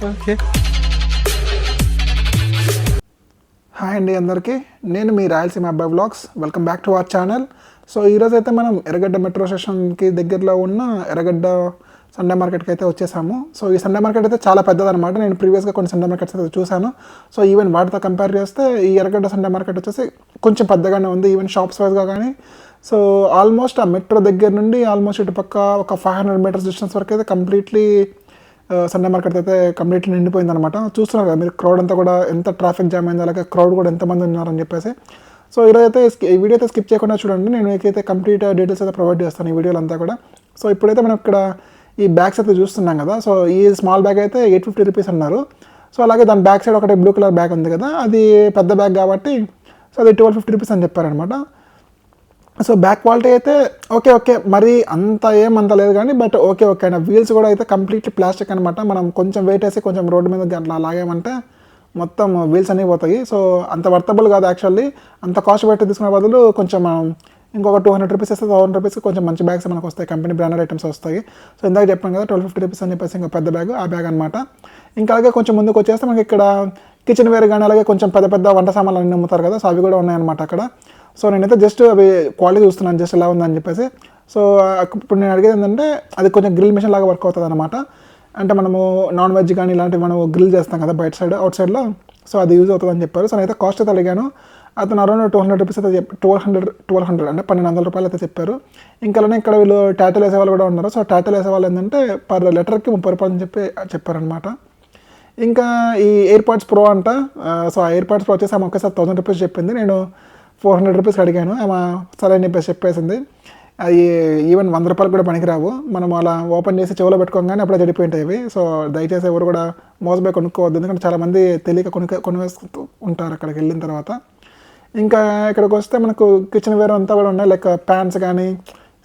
Okay. Hi అండి అందరికీ, నేను మీ రాయలసీమ అబ్బాయి vlogs. Welcome back to our channel. So ఈరోజు అయితే మనం ఎర్రగడ్డ మెట్రో స్టేషన్కి దగ్గరలో ఉన్న ఎర్రగడ్డ సండే మార్కెట్కి అయితే వచ్చేసాము. సో ఈ సండే మార్కెట్ అయితే చాలా పెద్దదన్నమాట. నేను ప్రీవియస్గా కొన్ని సండే మార్కెట్స్ అయితే చూశాను. సో ఈవెన్ వాటితో కంపేర్ చేస్తే ఈ ఎర్రగడ్డ సండే మార్కెట్ వచ్చేసి కొంచెం పెద్దగానే ఉంది, ఈవెన్ షాప్స్ వైజ్గా కానీ. సో ఆల్మోస్ట్ ఆ మెట్రో దగ్గర నుండి ఆల్మోస్ట్ ఇటు పక్క ఒక 500 మీటర్స్ డిస్టెన్స్ వరకు అయితే కంప్లీట్లీ సండే మార్కెట్ అయితే కంప్లీట్లీ నిండిపోయింది అనమాట. చూస్తున్నారు కదా మీరు, క్రౌడ్ అంతా కూడా ఎంత ట్రాఫిక్ జామ్ అయింది, అలాగే క్రౌడ్ కూడా ఎంతమంది ఉన్నారని చెప్పేసి. సో ఈరోజు అయితే ఈ వీడియో అయితే స్కిప్ చేయకుండా చూడండి. నేను మీకైతే కంప్లీట్ డీటెయిల్స్ అయితే ప్రొవైడ్ చేస్తాను ఈ వీడియోలో అంతా కూడా. సో ఇప్పుడైతే మనం ఇక్కడ ఈ బ్యాగ్స్ అయితే చూస్తున్నాం కదా. సో ఈ స్మాల్ బ్యాగ్ అయితే 850 రూపీస్ అన్నారు. సో అలాగే దాని బ్యాక్ సైడ్ ఒకటి బ్లూ కలర్ బ్యాగ్ ఉంది కదా, అది పెద్ద బ్యాగ్ కాబట్టి సో అది 1250 రూపీస్ అని చెప్పారనమాట. సో బ్యాక్ క్వాలిటీ అయితే ఓకే మరి అంత ఏమంత లేదు కానీ బట్ ఓకే అయినా వీల్స్ కూడా అయితే కంప్లీట్లీ ప్లాస్టిక్ అనమాట. మనం కొంచెం వెయిట్ వేసి కొంచెం రోడ్డు మీద అట్లా లాగామంటే మొత్తం వీల్స్ అనేవి పోతాయి. సో అంత వర్తబుల్ కాదు యాక్చువల్లీ. అంత కాస్ట్ పెట్టి తీసుకునే బదులు కొంచెం ఇంకొక 200 రూపీస్ వస్తే 1000 రూపీస్కి కొంచెం మంచి బ్యాగ్స్ మనకు వస్తాయి, కంపెనీ బ్రాండెడ్ ఐటమ్స్ వస్తాయి. సో ఇందాక చెప్పాను కదా 1250 రూపీస్ అని చెప్పేసి ఇంకా పెద్ద బ్యాగ్, ఆ బ్యాగ్ అనమాట. ఇంకా అలాగే కొంచెం ముందుకు వచ్చేస్తే మనకి ఇక్కడ కిచెన్ వేర్ కానీ అలాగే కొంచెం పెద్ద వంట సామాన్లు అన్నీ అమ్ముతారు కదా, సో అవి కూడా ఉన్నాయన్నమాట అక్కడ. సో నేనైతే జస్ట్ అవి క్వాలిటీ చూస్తున్నాను జస్ట్ ఎలా ఉందని చెప్పేసి. సో ఇప్పుడు నేను అడిగేది ఏంటంటే అది కొంచెం గ్రిల్ మిషన్ లాగా వర్క్ అవుతుంది అనమాట. అంటే మనము నాన్ వెజ్ కానీ ఇలాంటివి మనం గ్రిల్ చేస్తాం కదా బయట సైడ్ అవుట్ సైడ్లో, సో అది యూజ్ అవుతుంది అని చెప్పారు. సో నేనైతే కాస్ట్ అయితే అడిగాను. అతను అరౌండ్ 200 రూపీస్ అయితే 1200 అంటే 1200 రూపాయలు అయితే చెప్పారు. ఇంకా అలానే ఇక్కడ వీళ్ళు టాటోలు వేసే వాళ్ళు కూడా ఉన్నారు. సో టాటోలు వేసే వాళ్ళు ఏంటంటే పర్ లెటర్కి 30 రూపాయలు అని చెప్పారనమాట. ఇంకా ఈ ఎయిర్పాడ్స్ ప్రో అంట. సో ఆ ఎయిర్పాడ్స్ ప్రో వచ్చేసి ఆమె ఒకేసారి 1000 రూపీస్ చెప్పింది. నేను 400 రూపీస్ అడిగాను, ఆమె సరే అని చెప్పేసింది. అవి ఈవెన్ 100 రూపాయలు కూడా పనికిరావు. మనం అలా ఓపెన్ చేసి చెవులో పెట్టుకోగానే అప్పుడే చెడిపోయింటాయి ఇవి. సో దయచేసి ఎవరు కూడా మోసపోయి కొనుక్కోవద్దు, ఎందుకంటే చాలామంది తెలియక కొనివేసుకుంటూ ఉంటారు అక్కడికి వెళ్ళిన తర్వాత. ఇంకా ఇక్కడికి వస్తే మనకు కిచెన్ వేర్ అంతా కూడా ఉన్నాయి, లైక్ ప్యాన్స్ కానీ,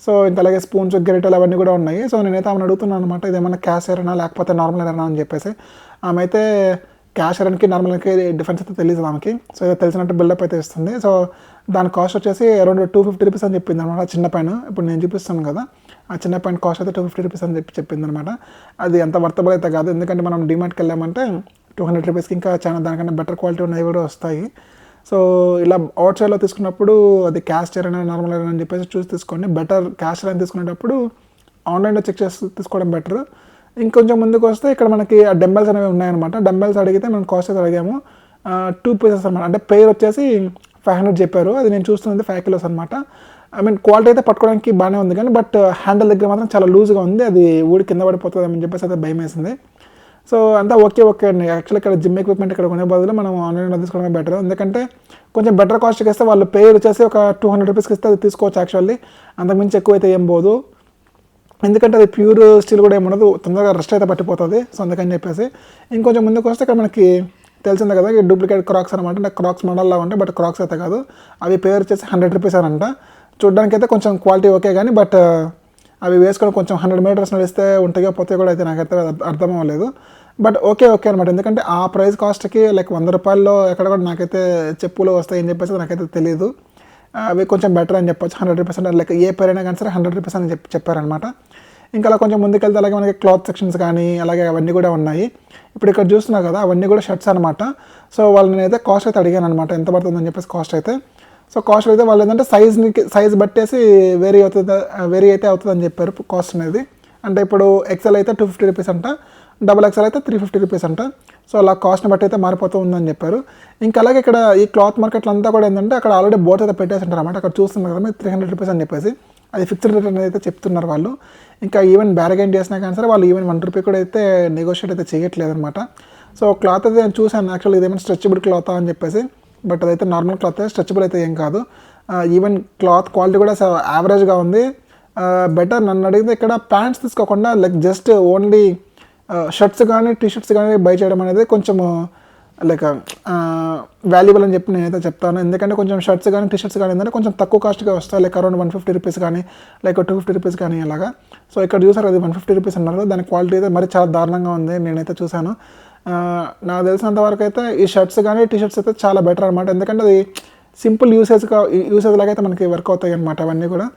సో ఇంకా అలాగే స్పూన్స్ గెరిటలు అవన్నీ కూడా ఉన్నాయి. సో నేనైతే ఆమెను అడుగుతున్నాను అనమాట, ఇదేమన్నా క్యాష్ ఎరనా లేకపోతే నార్మల్ ఎరనా అని చెప్పేసి. ఆమె అయితే క్యాష్ ఎరన్కి నార్మల్కి డిఫరెన్స్ అయితే తెలియదు ఆమెకి. సో ఇది తెలిసినట్టు బిల్డప్ అయితే ఇస్తుంది. సో దాని కాస్ట్ వచ్చేసి అరౌండ్ 250 రూపీస్ అని చెప్పింది అనమాట. చిన్న పైన ఇప్పుడు నేను చూపిస్తాను కదా, ఆ చిన్న పైన కాస్ట్ అయితే 250 రూపీస్ అని చెప్పింది అనమాట. అది అంత వర్తబుల్ అయితే కాదు, ఎందుకంటే మనం డిమార్ట్కి వెళ్ళామంటే 200 రూపీస్కి ఇంకా చాలా దానికన్నా బెటర్ క్వాలిటీ ఉన్నవి కూడా వస్తాయి. సో ఇలా అవుట్ సైడ్లో తీసుకున్నప్పుడు అది క్యాష్ అయినా నార్మల్ అయినా అని చెప్పేసి చూసి తీసుకోండి. బెటర్ క్యాష్ అయినా తీసుకునేటప్పుడు ఆన్లైన్లో చెక్ చేసి తీసుకోవడం బెటర్. ఇంకొంచెం ముందుకు వస్తే ఇక్కడ మనకి ఆ డంబెల్స్ అనేవి ఉన్నాయన్నమాట. డంబెల్స్ అడిగితే మనం కాస్ట్ అయితే అడిగాము 2 పీసెస్ అనమాట. అంటే పెయిర్ వచ్చేసి 500 చెప్పారు, అది నేను చూస్తున్నది 5 కిలోస్ అనమాట. ఐ మీన్ క్వాలిటీ అయితే పట్టుకోవడానికి బాగానే ఉంది కానీ బట్ హ్యాండిల్ దగ్గర మాత్రం చాలా లూజ్గా ఉంది, అది ఊడి కింద పడిపోతుంది అని చెప్పేసి అయితే భయం వేసింది. సో అంతా ఓకే అండి. యాక్చువల్లీ ఇక్కడ జిమ్ ఎక్విప్మెంట్ ఇక్కడ కొనే బదులు మనం ఆన్లైన్లో తీసుకోవడమే బెటర్, ఎందుకంటే కొంచెం బెటర్ కాస్ట్కి ఇస్తే వాళ్ళు పేరు వచ్చేసి ఒక 200 రూపీస్కి ఇస్తే అది తీసుకోవచ్చు యాక్చువల్లీ. అంతకుమించి ఎక్కువ అయితే ఏం పోదు, ఎందుకంటే అది ప్యూర్ స్టీల్ కూడా ఏముండదు, తొందరగా రస్ట్ అయితే పట్టిపోతుంది. సో అందుకని చెప్పేసి ఇంకొంచెం ముందుకు వస్తే ఇక్కడ మనకి తెలిసిందే కదా డూప్లికేట్ క్రాక్స్ అనమాట. అంటే క్రాక్స్ మోడల్లా ఉంటాయి బట్ క్రాక్స్ అయితే కాదు. అవి పేరు వచ్చేసి 100 రూపీస్ అని అంట. చూడడానికి అయితే కొంచెం క్వాలిటీ ఓకే కానీ బట్ అవి వేసుకొని కొంచెం 100 మీటర్స్ నడిస్తే ఉంటాయో పోతే కూడా అయితే నాకైతే అర్థం అవ్వలేదు. బట్ ఓకే అనమాట, ఎందుకంటే ఆ ప్రైస్ కాస్ట్కి లైక్ 100 రూపాయల్లో ఎక్కడ కూడా నాకైతే చెప్పులు వస్తాయని చెప్పేసి నాకైతే తెలియదు. అవి కొంచెం బెటర్ అని చెప్పొచ్చు. 100 రూపీస్ అంటే లైక్ ఏ పేరైనా కానీ సరే 100 రూపీస్ అని చెప్పారనమాట. ఇంకా అలా కొంచెం ముందుకెళ్తే అలాగే మనకి క్లాత్ సెక్షన్స్ కానీ అలాగే అవన్నీ కూడా ఉన్నాయి. ఇప్పుడు ఇక్కడ చూస్తున్నారు కదా అవన్నీ కూడా షర్ట్స్ అనమాట. సో వాళ్ళని అయితే కాస్ట్ అయితే అడిగాను అనమాట, ఎంత పడుతుందని చెప్పేసి కాస్ట్ అయితే. సో కాస్ట్ అయితే వాళ్ళు ఏంటంటే సైజ్ బట్టేసి వేరీ అయితే అవుతుంది అని చెప్పారు కాస్ట్ అనేది. అంటే ఇప్పుడు ఎక్సెల్ అయితే 250 రూపీస్ అంట, డబుల్ ఎక్సెల్ అయితే 350 రూపీస్ అంట. సో అలా కాస్ట్ని బట్టి అయితే మారిపోతూ ఉందని చెప్పారు. ఇంకా అలాగే ఇక్కడ ఈ క్లాత్ మార్కెట్లో అంతా కూడా ఏంటంటే అక్కడ ఆల్రెడీ బోర్డ్స్ అయితే పెట్టేసి ఉంటారు అనమాట. అక్కడ చూస్తున్నారు కదా మీరు 300 రూపీస్ అని చెప్పేసి, అది ఫిక్స్డ్ రేట్ అనేది అయితే చెప్తున్నారు వాళ్ళు. ఇంకా ఈవెన్ బ్యార్గైన్ చేసినా కానీ సరే వాళ్ళు ఈవెన్ 1 రూపీ కూడా అయితే నెగోషియేట్ అయితే చేయట్లేదు అనమాట. సో క్లాత్ అయితే నేను చూసాను యాక్చువల్లీ, ఇదేమైనా స్ట్రెచబుల్ క్లాత్ అని చెప్పేసి, బట్ అదైతే నార్మల్ క్లాత్, స్ట్రెచబుల్ అయితే ఏం కాదు. ఈవెన్ క్లాత్ క్వాలిటీ కూడా యావరేజ్గా ఉంది. బెటర్ నన్ను అడిగితే ఇక్కడ ప్యాంట్స్ తీసుకోకుండా లైక్ జస్ట్ ఓన్లీ షర్ట్స్ కానీ టీషర్ట్స్ కానీ బై చేయడం అనేది కొంచెం లైక్ వాల్యుబుల్ అని చెప్పి నేనైతే చెప్తాను. ఎందుకంటే కొంచెం షర్ట్స్ కానీ టీషర్ట్స్ కానీ ఏంటంటే కొంచెం తక్కువ కాస్ట్గా వస్తాయి, లైక్ అరౌండ్ 150 రూపీస్ కానీ లైక్ 250 రూపీస్ కానీ అలాగా. సో ఇక్కడ చూసారు అది 150 రూపీస్ అన్నారు, దాని క్వాలిటీ అయితే మరి చాలా దారుణంగా ఉంది నేనైతే చూశాను. నాకు తెలిసినంత వరకు అయితే ఈ షర్ట్స్ కానీ టీషర్ట్స్ అయితే చాలా బెటర్ అనమాట, ఎందుకంటే అది సింపుల్ యూసేజ్ లాగా అయితే మనకి వర్క్ అవుతాయి అనమాట అవన్నీ కూడా.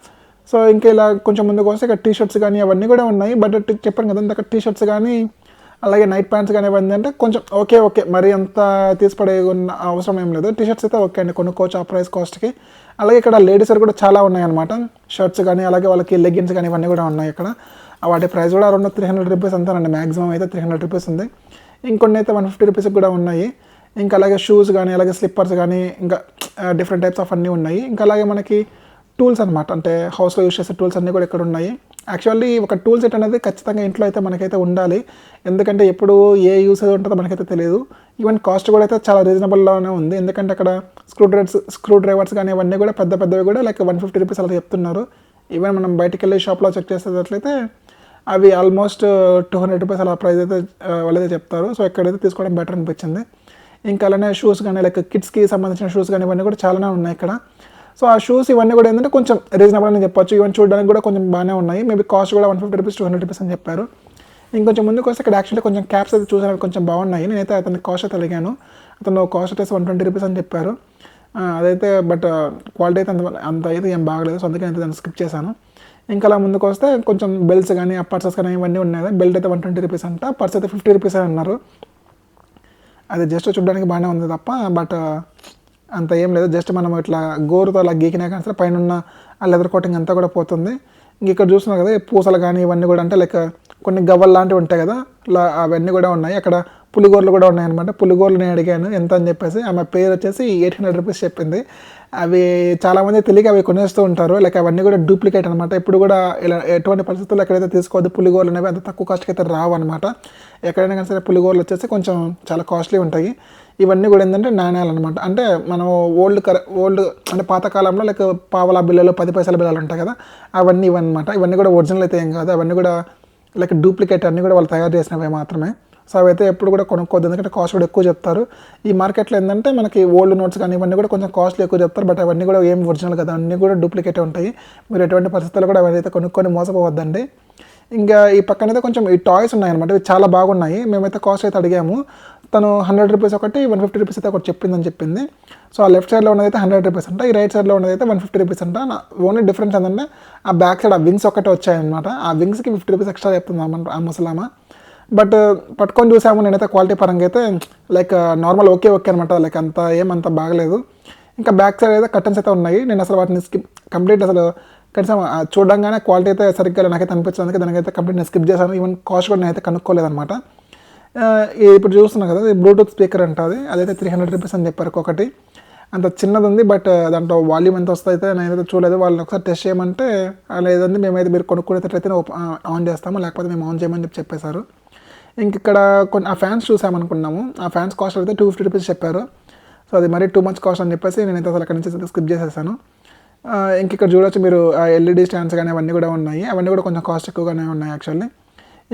సో ఇంకా ఇలా కొంచెం ముందుకు వస్తే ఇక్కడ టీషర్ట్స్ కానీ అవన్నీ కూడా ఉన్నాయి. బట్ చెప్పాను కదా ఇందాక టీషర్ట్స్ కానీ అలాగే నైట్ ప్యాంట్స్ కానీ ఏంటంటే కొంచెం ఓకే మరీ అంత తీసిపడే ఉన్న అవసరం ఏం లేదు. టీషర్ట్స్ అయితే ఓకే అండి, కొనుక్కోవచ్చు ఆ ప్రైస్ కాస్ట్కి. అలాగే ఇక్కడ లేడీస్ కూడా చాలా ఉన్నాయన్నమాట, షర్ట్స్ కానీ అలాగే వాళ్ళకి లెగ్గిన్స్ కానీ ఇవన్నీ కూడా ఉన్నాయి ఇక్కడ. వాటి ప్రైస్ కూడా అరౌండ్ 300 రూపీస్ అంతేనండి, మ్యాక్సిమం అయితే 300 రూపీస్ ఉంది. ఇంకొన్ని అయితే 150 రూపీస్కి కూడా ఉన్నాయి. ఇంకా అలాగే షూస్ కానీ అలాగే స్లిప్పర్స్ కానీ ఇంకా డిఫరెంట్ టైప్స్ ఆఫ్ అన్నీ ఉన్నాయి. ఇంకా అలాగే మనకి టూల్స్ అనమాట, అంటే హౌస్లో యూస్ చేసే టూల్స్ అన్నీ కూడా ఇక్కడ ఉన్నాయి. యాక్చువల్లీ ఒక టూల్ సెట్ అనేది ఖచ్చితంగా ఇంట్లో అయితే మనకైతే ఉండాలి, ఎందుకంటే ఎప్పుడు ఏ యూసేజ్ ఉంటుందో మనకైతే తెలియదు. ఈవెన్ కాస్ట్ కూడా అయితే చాలా రీజనబుల్లోనే ఉంది, ఎందుకంటే అక్కడ స్క్రూ డ్రైవర్స్ కానీ అవన్నీ కూడా పెద్దవి కూడా లైక్ 150 రూపీస్ అలా చెప్తున్నారు. ఈవెన్ మనం బయటికి వెళ్ళి షాప్లో చెక్ చేసేటట్లయితే అవి ఆల్మోస్ట్ 200 రూపీస్ అలా ప్రైస్ అయితే వాళ్ళైతే చెప్తారు. సో ఎక్కడైతే తీసుకోవడం బెటర్ అనిపించింది. ఇంకా అలానే షూస్ కానీ లైక్ కిడ్స్కి సంబంధించిన షూస్ కానీ ఇవన్నీ కూడా చాలానే ఉన్నాయి ఇక్కడ. సో ఆ షూస్ ఇవన్నీ కూడా ఏంటంటే కొంచెం రీజనబుల్ అని చెప్పొచ్చు. ఈవెన్ చూడడానికి కూడా కొంచెం బాగానే ఉన్నాయి. మేబీ కాస్ట్ కూడా 150 రూపీస్ 200 రూపీస్ అని చెప్పారు. ఇంకొంచెం ముందుకు వస్తే ఇక్కడ యాక్చువల్లీ కొంచెం క్యాప్స్ అయితే చూసాను, కొంచెం బాగున్నాయి. నేనైతే అతని కాస్ట్ అయితే అడిగాను, అతను కాస్ట్ అయితే 120 రూపీస్ అని చెప్పారు. అదైతే బట్ క్వాలిటీ అయితే అంత అయితే ఏం బాగలేదు, సో అందుకే అయితే దాన్ని స్కిప్ చేశాను. ఇంకా అలా ముందుకు వస్తే కొంచెం బెల్ట్స్ కానీ పర్సెస్ కానీ ఇవన్నీ ఉన్నాయి. బెల్ట్ అయితే 120 రూపీస్ అంట, పర్స్ అయితే 50 రూపీస్ అని అన్నారు. అది జస్ట్ చూడడానికి బాగానే ఉంది తప్ప బట్ అంత ఏం లేదు. జస్ట్ మనం ఇట్లా గోరుతో అలా గీకినా కానీ సరే పైన ఉన్న ఆ లెదర్ కోటింగ్ అంతా కూడా పోతుంది. ఇంక ఇక్కడ చూస్తున్నారు కదా పూసలు కానీ ఇవన్నీ కూడా అంటే లైక్ కొన్ని గవ్వలు లాంటివి ఉంటాయి కదా, అవన్నీ కూడా ఉన్నాయి. అక్కడ పులిగోరలు కూడా ఉన్నాయన్నమాట. పులిగోరలు నేను అడిగాను ఎంత అని చెప్పేసి, ఆమె పేరు వచ్చేసి 800 రూపీస్ చెప్పింది. అవి చాలామంది తెలియక అవి కొనేస్తూ ఉంటారు, లైక్ అవన్నీ కూడా డూప్లికేట్ అనమాట. ఇప్పుడు కూడా ఇలా ఎటువంటి పరిస్థితుల్లో ఎక్కడైతే తీసుకోవద్దు, పులిగోరలు అనేవి అంత తక్కువ కాస్ట్కి అయితే రావు అనమాట. ఎక్కడైనా కానీ సరే పులిగోరలు వచ్చేసి కొంచెం చాలా కాస్ట్లీ ఉంటాయి. ఇవన్నీ కూడా ఏంటంటే నాణ్యాలు అనమాట, అంటే మనం ఓల్డ్ అంటే పాతకాలంలో లైక్ పావలా బిల్లలు 10 పైసల బిల్లలు ఉంటాయి కదా, ఇవన్నమాట. ఇవన్నీ కూడా ఒరిజినల్ అయితే ఏం కాదు, అవన్నీ కూడా లైక్ డూప్లికేట్ అన్నీ కూడా వాళ్ళు తయారు చేసినవి మాత్రమే. సో అవైతే ఎప్పుడు కూడా కొనుక్కోవద్దు, ఎందుకంటే కాస్ట్ కూడా ఎక్కువ చెప్తారు. ఈ మార్కెట్లో ఏంటంటే మనకి ఓల్డ్ నోట్స్ కానీ ఇవన్నీ కూడా కొంచెం కాస్ట్లీ ఎక్కువ చెప్తారు, బట్ అవన్నీ కూడా ఏం ఒరిజినల్ కదా, అన్నీ కూడా డూప్లికేట్ ఉంటాయి. మీరు ఎటువంటి పరిస్థితుల్లో కూడా అవైతే కొనుక్కొని మోసపోవద్దండి. ఇంకా ఈ పక్కనైతే కొంచెం ఈ టాయ్స్ ఉన్నాయన్నమాట, ఇవి చాలా బాగున్నాయి. మేమైతే కాస్ట్ అయితే అడిగాము, తను 100 రూపీస్ ఒకటి 150 రూపీస్ అయితే ఒకటి చెప్పిందని. సో ఆ లెఫ్ట్ సైడ్లో ఉన్నదైతే 100 రూపీస్ అంట, ఈ రైట్ సైడ్లో ఉన్నదైతే 150 రూపీస్ అంట. ఓన్లీ డిఫరెన్స్ ఏంటంటే ఆ బ్యాక్ సైడ్ ఆ వింగ్స్ ఒకటే వచ్చాయన్నమాట, ఆ వింగ్స్కి 50 రూపీస్ ఎక్స్ట్రా చెప్తుంది ఆ ముసలామా. బట్ పట్టుకొని చూసాము, నేనైతే క్వాలిటీ పరంగా అయితే లైక్ నార్మల్ ఓకే అనమాట, లైక్ అంత ఏమంత బాగలేదు. ఇంకా బ్యాక్ సైడ్ అయితే కర్టన్స్ అయితే ఉన్నాయి. నేను అసలు వాటిని కంప్లీట్ అసలు కనీసం చూడంగానే క్వాలిటీ అయితే సరిగ్గా నాకైతే అనిపించడానికి దానికైతే కంప్లీట్ నేను స్కిప్ చేశాను. ఈవెన్ కాస్ట్ కూడా నేనైతే కనుక్కోలేదన్నమాట. ఇప్పుడు చూస్తున్నాను కదా బ్లూటూత్ స్పీకర్ అంటుంది, అదైతే 300 రూపీస్ అని చెప్పారు ఒకటి. అంత చిన్నది ఉంది, బట్ దాంట్లో వాల్యూమ్ ఎంత వస్తుంది అయితే నేనైతే చూడలేదు. వాళ్ళని ఒకసారి టెస్ట్ చేయమంటే లేదండి మేమైతే మీరు కొనుక్కునేటట్లయితే ఆన్ చేస్తాము, లేకపోతే మేము ఆన్ చేయమని చెప్పేశారు. ఇంక ఇక్కడ కొన్ని ఆ ఫ్యాన్స్ చూసామనుకున్నాము, ఆ ఫ్యాన్స్ కాస్ట్ అయితే 250 రూపీస్ చెప్పారు. సో అది మరీ టూ మచ్ కాస్ట్ అని చెప్పేసి నేనైతే అసలు అక్కడి నుంచి స్కిప్ చేసేసాను. ఇంక ఇక్కడ చూడొచ్చు మీరు ఆ ఎల్ఈడి స్టాండ్స్ కానీ అవన్నీ కూడా ఉన్నాయి, అవన్నీ కూడా కొంచెం కాస్ట్ ఎక్కువగానే ఉన్నాయి యాక్చువల్లీ.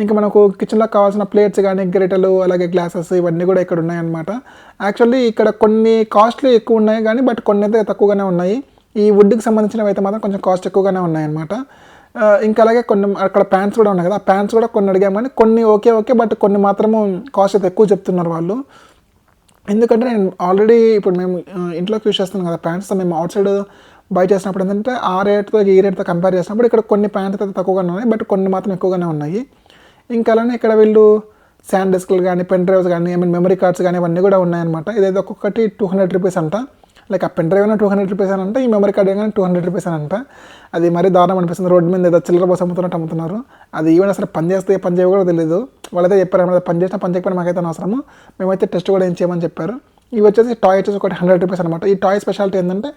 ఇంకా మనకు కిచెన్లో కావాల్సిన ప్లేట్స్ కానీ గరిటెలు అలాగే గ్లాసెస్ ఇవన్నీ కూడా ఇక్కడ ఉన్నాయన్నమాట. యాక్చువల్లీ ఇక్కడ కొన్ని కాస్ట్లీ ఎక్కువ ఉన్నాయి కానీ బట్ కొన్ని అయితే తక్కువగానే ఉన్నాయి. ఈ వుడ్కి సంబంధించినవి అయితే మాత్రం కొంచెం కాస్ట్ ఎక్కువగానే ఉన్నాయన్నమాట. ఇంకా అలాగే కొన్ని అక్కడ ప్యాంట్స్ కూడా ఉన్నాయి కదా, ఆ ప్యాంట్స్ కూడా కొన్ని అడిగాము కానీ కొన్ని ఓకే బట్ కొన్ని మాత్రము కాస్ట్ అయితే ఎక్కువ చెప్తున్నారు వాళ్ళు. ఎందుకంటే నేను ఆల్రెడీ ఇప్పుడు మేము ఇంట్లోకి యూస్ చేస్తున్నాం కదా ప్యాంట్స్, మేము అవుట్ సైడ్ బై చేసినప్పుడు ఏంటంటే ఆ రేట్తో ఈ రేట్తో కంపేర్ చేసినప్పుడు ఇక్కడ కొన్ని ప్యాంట్స్ అయితే తక్కువగానే ఉన్నాయి, బట్ కొన్ని మాత్రం ఎక్కువగానే ఉన్నాయి. ఇంకా అలానే ఇక్కడ వీళ్ళు శాండ్ డిస్క్లు కానీ పెన్ డ్రైవ్స్ కానీ మెమరీ కార్డ్స్ కానీ ఇవన్నీ కూడా ఉన్నాయన్నమాట. ఇదైతే ఒక్కొక్కటి 200 రూపీస్ అంట, లైక్ ఆ పెన్ డ్రైవ్ అయినా 200 రూపీస్ అని అంట, ఈ మెమరీ కార్డ్ కానీ 200 రూపీస్ అని అంట. అది మరీ దారుణం అనిపిస్తుంది, రోడ్డు మీద ఏదో చిల్లర పోసి అమ్ముతున్నారు. అది ఈవెన్ అసలు పని చేయవు కూడా తెలియదు. వాళ్ళైతే చెప్పారు పని చేసినా పని చేయకపోయినా మాకైతే అవసరము, మేమైతే టెస్ట్ కూడా ఏం చేయమని చెప్పారు. ఇవి వచ్చేసి టాయ్ వచ్చేసి ఒకటి 100 రూపీస్ అనమాట. ఈ టాయ్ స్పెషాలిటీ ఏంటంటే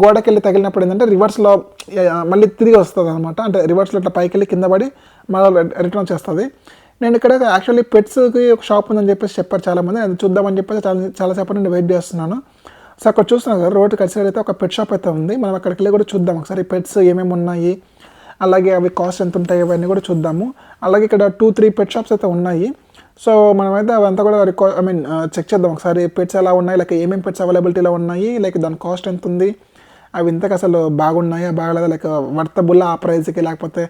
గోడకి వెళ్ళి తగిలినప్పుడు ఏంటంటే రివర్స్లో మళ్ళీ తిరిగి వస్తుంది అనమాట, అంటే రివర్స్లో ఇట్లా పైకి వెళ్ళి కింద పడి మళ్ళీ రిటర్న్ వచ్చేస్తుంది. నేను ఇక్కడ యాక్చువల్లీ పెట్స్కి ఒక షాప్ ఉందని చెప్పేసి చెప్పారు చాలామంది, అది చూద్దామని చెప్పేసి చాలాసేపటి నుండి వెయిట్ చేస్తున్నాను. సో అక్కడ చూస్తున్నాను కదా రోడ్డు కట్ సైడ్ అయితే ఒక పెట్ షాప్ అయితే ఉంది, మనం అక్కడికి వెళ్ళి కూడా చూద్దాం ఒకసారి పెట్స్ ఏమేమి ఉన్నాయి, అలాగే అవి కాస్ట్ ఎంత ఉంటాయి ఇవన్నీ కూడా చూద్దాము. అలాగే ఇక్కడ 2-3 పెట్ షాప్స్ అయితే ఉన్నాయి. సో మనమైతే అవంతా కూడా చెక్ చేద్దాం ఒకసారి, పెట్స్ ఎలా ఉన్నాయి, లైక్ ఏమేమి పెట్స్ అవైలబిలిటీలో ఉన్నాయి, లైక్ దాని కాస్ట్ ఎంత ఉంది, అవి ఇంతకు అసలు బాగున్నాయా బాగలేదా, లైక్ వర్తబుల్ ఆ ప్రైస్కి లేకపోతే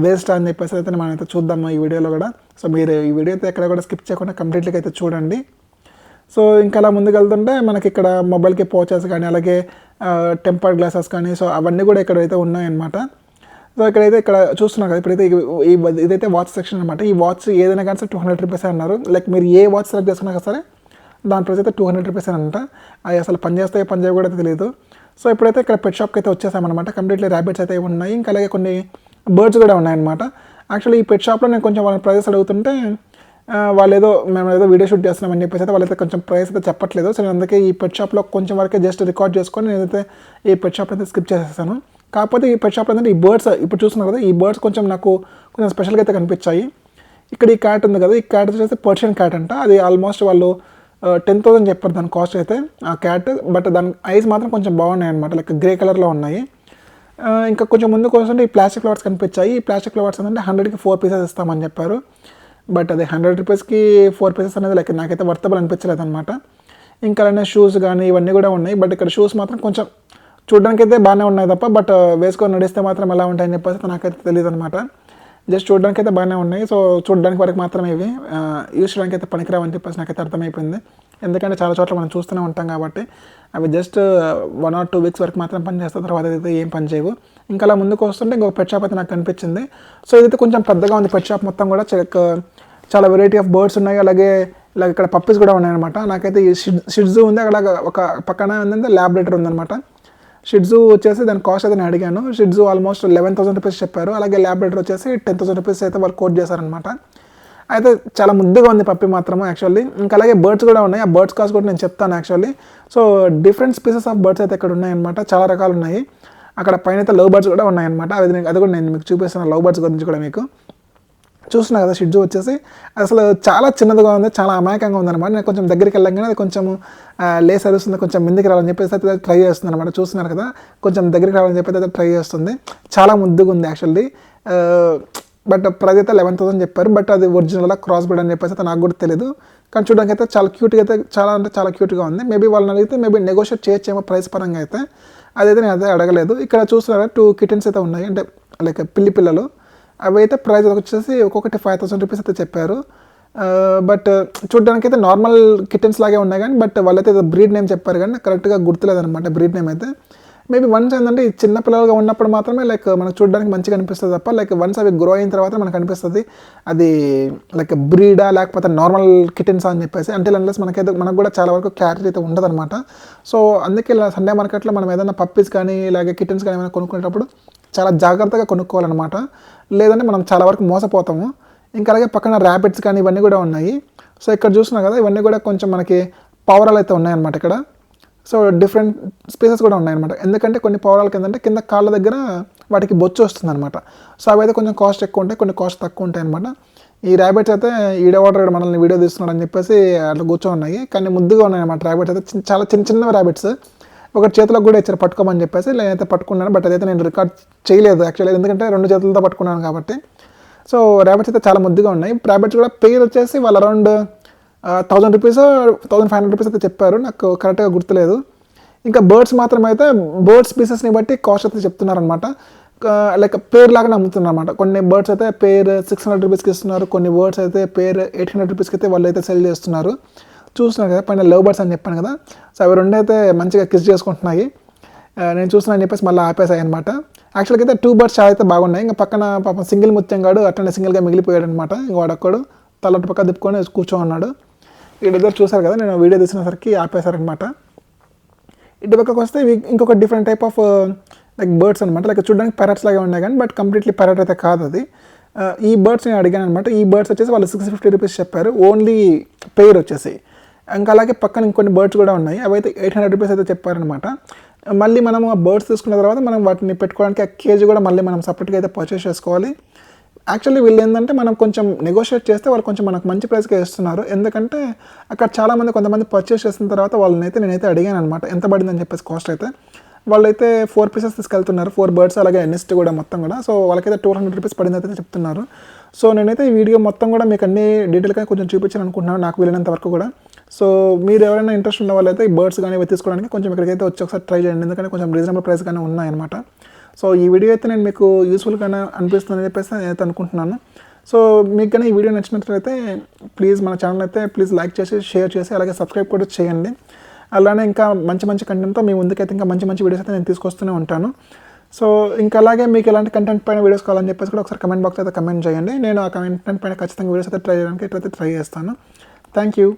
వేస్ట్ అని చెప్పేసి అయితే మనమైతే చూద్దాము ఈ వీడియోలో కూడా. సో మీరు ఈ వీడియో అయితే ఎక్కడ కూడా స్కిప్ చేయకుండా కంప్లీట్గా అయితే చూడండి. సో ఇంకా అలా ముందుకు వెళ్తుంటే మనకి ఇక్కడ మొబైల్కి పౌచెస్ కానీ అలాగే టెంపర్డ్ గ్లాసెస్ కానీ సో అవన్నీ కూడా ఇక్కడ అయితే ఉన్నాయన్నమాట. సో ఇక్కడైతే ఇక్కడ చూస్తున్నారు కదా, ఇప్పుడైతే ఇదైతే వాచ్ సెక్షన్ అనమాట. ఈ వాచ్ ఏదైనా కానీ సరే 200 రూపీస్ అన్నారు. లైక్ మీరు ఏ వాచ్ సెలెక్ట్ చేసుకున్నా సరే దాని ప్రైస్ అయితే 200 రూపీస్ అంట. అవి అసలు పనిచేస్తాయో పనిచేయ కూడా తెలియదు. సో ఇప్పుడైతే ఇక్కడ పెట్ షాప్కి అయితే వచ్చేసామన్నమాట. కంప్లీట్లీ ర్యాబిట్స్ అయితే ఉన్నాయి, ఇంకా అలాగే కొన్ని బర్డ్స్ కూడా ఉన్నాయన్నమాట. యాక్చువల్లీ ఈ పెట్ షాప్లో నేను కొంచెం వాళ్ళ ప్రైజెస్ అడుగుతుంటే వాళ్ళు మేము ఏదో వీడియో షూట్ చేస్తున్నామని చెప్పేసి అయితే వాళ్ళైతే కొంచెం ప్రైస్ అయితే చెప్పట్లేదు. సో నేను అందుకే ఈ పెట్ షాప్లో కొంచెం వరకే జస్ట్ రికార్డ్ చేసుకొని నేనైతే ఈ పెట్ షాప్ అయితే స్కిప్ చేసేసాను. కాకపోతే ఈ పెట్ షాప్లో ఏంటంటే ఈ బర్డ్స్ ఇప్పుడు చూస్తున్నారు కదా, ఈ బర్డ్స్ కొంచెం నాకు కొంచెం స్పెషల్గా అయితే కనిపించాయి. ఇక్కడ ఈ క్యాట్ ఉంది కదా, ఈ క్యాట్ వచ్చేసి పర్షియన్ క్యాట్ అంట. అది ఆల్మోస్ట్ వాళ్ళు 10,000 చెప్పారు దాని కాస్ట్ అయితే ఆ క్యాట్. బట్ దాని ఐస్ మాత్రం కొంచెం బాగున్నాయి అనమాట, లైక్ గ్రే కలర్లో ఉన్నాయి. ఇంకా కొంచెం ముందుకు వస్తుంటే ఈ ప్లాస్టిక్ ఫ్లవర్స్ కనిపించాయి. ఈ ప్లాస్టిక్ ఫ్లవర్స్ ఏంటంటే 100కి 4 పీసెస్ ఇస్తామని చెప్పారు. బట్ అది 100 రూపీస్కి 4 పీసెస్ అనేది లైక్ నాకైతే వర్తబుల్ అనిపించలేదు అనమాట. ఇంకా అలానే షూస్ కానీ ఇవన్నీ కూడా ఉన్నాయి. బట్ ఇక్కడ షూస్ మాత్రం కొంచెం చూడడానికి అయితే బాగానే ఉన్నాయి తప్ప, బట్ వేసుకొని నడిస్తే మాత్రం ఎలా ఉంటాయని చెప్పేసి నాకైతే తెలియదు అనమాట. జస్ట్ చూడడానికి అయితే బాగానే ఉన్నాయి. సో చూడడానికి వరకు మాత్రమే ఇవి, యూస్ చేయడానికి అయితే పనికిరావని చెప్పేసి నాకైతే అర్థమైపోయింది. ఎందుకంటే చాలా చోట్ల మనం చూస్తూనే ఉంటాం కాబట్టి అవి జస్ట్ 1 or 2 వీక్స్ వరకు మాత్రం పనిచేస్తాయి, తర్వాత అయితే ఏం పని చేయవు. ఇంకా అలా ముందుకు వస్తుంటే ఇంకొక పెట్ షాప్ అయితే నాకు కనిపించింది. సో ఇదైతే కొంచెం పెద్దగా ఉంది పెట్ షాప్ మొత్తం కూడా. చాలా వెరైటీ ఆఫ్ బర్డ్స్ ఉన్నాయి, అలాగే ఇలా ఇక్కడ పప్పీస్ కూడా ఉన్నాయన్నమాట. నాకైతే ఈ షిడ్జూ ఉంది, అక్కడ ఒక పక్కన ఏంటంటే ల్యాబరేటరీ ఉందన్నమాట. షిడ్జూ వచ్చేసి దాని కాస్ట్ అయితే నేను అడిగాను. షిడ్జూ ఆల్మోస్ట్ 11,000 రూపీస్ చెప్పారు. అలాగే ల్యాబరేటరీ వచ్చేసి 10,000 రూపీస్ అయితే వాళ్ళు కోట్ చేశారనమాట. అయితే చాలా ముద్దుగా ఉంది పప్పి మాత్రము యాక్చువల్లీ. ఇంకా అలాగే బర్డ్స్ కూడా ఉన్నాయి, ఆ బర్డ్స్ కాస్ట్ కూడా నేను చెప్తాను actually. So different species of birds అయితే ఇక్కడ ఉన్నాయన్నమాట, చాలా రకాలు ఉన్నాయి. అక్కడ పైన అయితే లవ్ బర్డ్స్ కూడా ఉన్నాయన్నమాట. అది కూడా నేను మీకు చూపిస్తాను, లవ్ బర్డ్స్ గురించి కూడా మీకు. చూస్తున్నా కదా, షిడ్జూ వచ్చేసి అసలు చాలా చిన్నదిగా ఉంది, చాలా అమాయకంగా ఉందన్నమాట. నేను కొంచెం దగ్గరికి వెళ్ళగానే అది కొంచెం లేస్ అరుస్తుంది, కొంచెం ముందుకు రావాలని చెప్పేసి అయితే ట్రై చేస్తుంది అనమాట. చూస్తున్నారు కదా, కొంచెం దగ్గరికి రావాలని చెప్పేసి అయితే ట్రై చేస్తుంది. చాలా ముద్దుగా ఉంది యాక్చువల్లీ. బట్ ప్రైస్ అయితే 11,000 చెప్పారు. బట్ అది ఒరిజినల్ క్రాస్ బ్రీడ్ అని చెప్పేసి అయితే నాకు కూడా తెలియదు. కానీ చూడడానికి అయితే చాలా క్యూట్గా అయితే చాలా క్యూట్గా ఉంది. మేబీ వాళ్ళని అడిగితే మేబీ నెగోషియేట్ చేయొచ్చేమో ప్రైస్ పరంగా అయితే. అదైతే నేను అదే అడగలేదు. ఇక్కడ చూస్తున్నారా 2 కిటన్స్ అయితే ఉన్నాయి, అంటే లైక్ పిల్లలు. అవి అయితే ప్రైస్ వచ్చేసి ఒక్కొక్కటి 5,000 రూపీస్ అయితే చెప్పారు. బట్ చూడడానికి అయితే నార్మల్ కిటన్స్ లాగే ఉన్నాయి కానీ, బట్ వాళ్ళైతే బ్రీడ్ నేమ్ చెప్పారు కానీ కరెక్ట్గా గుర్తులేదనమాట బ్రీడ్ నేమ్ అయితే. మేబీ వన్స్ ఏంటంటే ఈ చిన్న పిల్లలుగా ఉన్నప్పుడు మాత్రమే లైక్ మనకు చూడడానికి మంచిగా అనిపిస్తుంది తప్ప, లైక్ వన్స్ అవి గ్రో అయిన తర్వాత మనకు అనిపిస్తుంది అది లైక్ బ్రీడా లేకపోతే నార్మల్ కిటన్స్ అని చెప్పేసి. అంటే అన్లెస్ మనకు కూడా చాలా వరకు క్లారిటీ అయితే ఉండదన్నమాట. సో అందుకే ఇలా సండే మార్కెట్లో మనం ఏదైనా పప్పీస్ కానీ ఇలాగే కిటన్స్ కానీ ఏమైనా కొనుక్కునేటప్పుడు చాలా జాగ్రత్తగా కొనుక్కోవాలన్నమాట, లేదంటే మనం చాలా వరకు మోసపోతాము. ఇంకా అలాగే పక్కన ర్యాబిట్స్ కానీ ఇవన్నీ కూడా ఉన్నాయి. సో ఇక్కడ చూస్తున్నాం కదా, ఇవన్నీ కూడా కొంచెం మనకి పావురాలు అయితే ఉన్నాయన్నమాట ఇక్కడ. సో డిఫరెంట్ స్పీసెస్ కూడా ఉన్నాయన్నమాట. ఎందుకంటే కొన్ని పావురాలకి ఏంటంటే కింద కాళ్ళ దగ్గర వాటికి బొచ్చు వస్తుంది అనమాట. సో అవి అయితే కొంచెం కాస్ట్ ఎక్కువ ఉంటాయి, కొన్ని కాస్ట్ తక్కువ ఉంటాయి అనమాట. ఈ ర్యాబిట్స్ అయితే ఈడవాటర్ మనల్ని వీడియో తీస్తున్నాడు అని చెప్పేసి అట్లా కూర్చొని ఉన్నాయి, కానీ ముద్దుగా ఉన్నాయి అనమాట. ర్యాబిట్స్ అయితే చాలా చిన్న ర్యాబిట్స్. ఒకటి చేతిలో కూడా ఇచ్చారు పట్టుకోమని చెప్పేసి, నేనైతే పట్టుకున్నాను. బట్ అదైతే నేను రికార్డ్ చేయలేదు యాక్చువల్లీ, ఎందుకంటే 2 చేతులతో పట్టుకున్నాను కాబట్టి. సో ర్యాబిట్స్ అయితే చాలా ముద్దుగా ఉన్నాయి. ర్యాబిట్స్ కూడా పేరు వచ్చేసి వాళ్ళు అరౌండ్ 1,000 రూపీస్ 1,500 రూపీస్ అయితే చెప్పారు, నాకు కరెక్ట్గా గుర్తులేదు. ఇంకా బర్డ్స్ మాత్రం అయితే బర్డ్స్ పీసెస్ని బట్టి కాస్ట్ అయితే చెప్తున్నారనమాట. లైక్ పేరు లాగానే అమ్ముతున్నారు అనమాట. కొన్ని బర్డ్స్ అయితే పేరు 600 రూపీస్కి ఇస్తున్నారు, కొన్ని బర్డ్స్ అయితే పేరు 800 రూపీస్కి అయితే వాళ్ళు అయితే సెల్ చేస్తున్నారు. చూస్తున్నారు కదా, పైన లవ్ బర్డ్స్ అని చెప్పాను కదా. సో అవి 2 అయితే మంచిగా కిస్ చేసుకుంటున్నాయి. నేను చూస్తున్నాను చెప్పేసి మళ్ళీ ఆపేసాయి అనమాట. యాక్చువల్గా అయితే 2 బర్డ్స్ చాలా అయితే బాగున్నాయి. ఇంకా పక్కన పాపం సింగిల్ ముత్యంగాడు అట్లనే సింగిల్గా మిగిలిపోయాడు అనమాట. ఇంక వాడొక్కడు తలటి పక్క తిప్పుకొని కూర్చోన్నాడు. వీళ్ళిద్దరు చూసారు కదా, నేను వీడియో తీసినసరికి ఆపేశారనమాట. ఇటు పక్కకు వస్తే ఇంకొక different type of like birds అనమాట. లైక్ చూడడానికి ప్యారెట్స్ లాగా ఉన్నాయి కానీ బట్ కంప్లీట్లీ ప్యారెట్ అయితే కాదు అది. ఈ బర్డ్స్ నేను అడిగాను అనమాట. ఈ బర్డ్స్ వచ్చేసి వాళ్ళు 650 రూపీస్ చెప్పారు ఓన్లీ పెయిర్ వచ్చేసి. ఇంకా అలాగే పక్కన ఇంకొన్ని బర్డ్స్ కూడా ఉన్నాయి, అవి అయితే 800 రూపీస్ అయితే చెప్పారనమాట. మళ్ళీ మనం ఆ బర్డ్స్ తీసుకున్న తర్వాత మనం వాటిని పెట్టుకోవడానికి ఆ కేజీ కూడా మళ్ళీ మనం సపరేట్గా అయితే పర్చేస్ చేసుకోవాలి. యాక్చువల్లీ వీళ్ళు ఏంటంటే మనం కొంచెం నెగోషియేట్ చేస్తే వాళ్ళు కొంచెం మనకు మంచి ప్రైస్గా ఇస్తున్నారు. ఎందుకంటే అక్కడ కొంతమంది పర్చేస్ చేసిన తర్వాత నేనైతే అడిగాను అనమాట ఎంత పడిందని చెప్పేసి కాస్ట్ అయితే. వాళ్ళైతే 4 పీసెస్ తీసుకెళ్తున్నారు, 4 బర్డ్స్ అలాగే నెస్ట్ కూడా మొత్తం కూడా. సో వాళ్ళకైతే 200 రూపీస్ పడింది అయితే చెప్తున్నారు. సో నేనైతే ఈ వీడియో మొత్తం కూడా మీకు అన్ని డీటెయిల్గా కొంచెం చూపించాను అనుకుంటున్నాను, నాకు వీలైనంత వరకు కూడా. సో మీరు ఎవరైనా ఇంట్రెస్ట్ ఉన్న వాళ్ళైతే ఈ బర్డ్స్ కానీ తీసుకోవడానికి కొంచెం ఇక్కడికైతే వచ్చి ఒకసారి ట్రై చేయండి, ఎందుకంటే కొంచెం రీజనబుల్ ప్రైస్ కానీ ఉన్నాయన్నమాట. సో ఈ వీడియో అయితే నేను మీకు యూస్ఫుల్గానే అనిపిస్తుందని చెప్పేసి నేనైతే అనుకుంటున్నాను. సో మీకు కానీ ఈ వీడియో నచ్చినట్లయితే ప్లీజ్ మన ఛానల్ అయితే ప్లీజ్ లైక్ చేసి షేర్ చేసి అలాగే సబ్స్క్రైబ్ కూడా చేయండి. అలానే ఇంకా మంచి కంటెంట్తో మీ ముందుకైతే ఇంకా మంచి వీడియోస్ అయితే నేను తీసుకొస్తూనే ఉంటాను. సో ఇంకా అలాగే మీకు ఎలాంటి కంటెంట్ పైన వీడియోస్ కావాలని చెప్పేసి కూడా ఒకసారి కమెంట్ బాక్స్ అయితే కమెంట్ చేయండి. నేను ఆ కంటెంట్ పైన ఖచ్చితంగా వీడియోస్ అయితే ట్రై చేయడానికి ఎట్లయితే ట్రై చేస్తాను. Thank you.